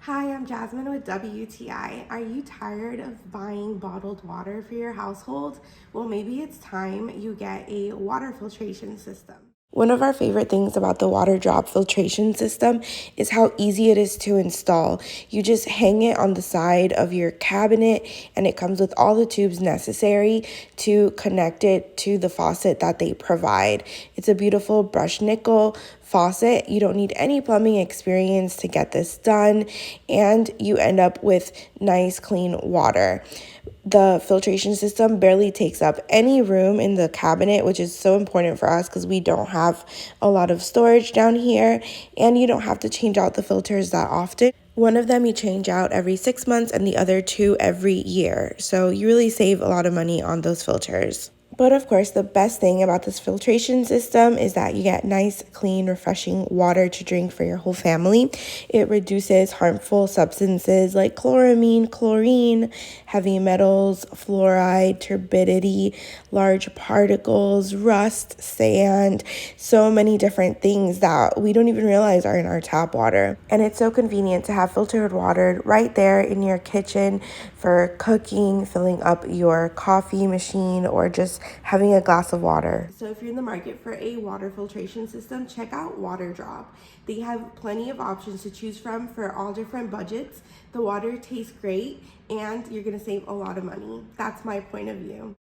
Hi, I'm Jasmine with WTI. Are you tired of buying bottled water for your household? Well, maybe it's time you get a water filtration system. One of our favorite things about the Waterdrop filtration system is how easy it is to install. You just hang it on the side of your cabinet and it comes with all the tubes necessary to connect it to the faucet that they provide. It's a beautiful brushed nickel faucet. You don't need any plumbing experience to get this done, and you end up with nice clean water. The filtration system barely takes up any room in the cabinet, which is so important for us because we don't have a lot of storage down here, and you don't have to change out the filters that often. One of them you change out every 6 months and the other two every year. So you really save a lot of money on those filters. But of course, the best thing about this filtration system is that you get nice, clean, refreshing water to drink for your whole family. It reduces harmful substances like chloramine, chlorine, heavy metals, fluoride, turbidity, large particles, rust, sand, so many different things that we don't even realize are in our tap water. And it's so convenient to have filtered water right there in your kitchen for cooking, filling up your coffee machine, or just having a glass of water. So if you're in the market for a water filtration system, check out Waterdrop. They have plenty of options to choose from for all different budgets. The water tastes great and you're gonna save a lot of money. That's my point of view.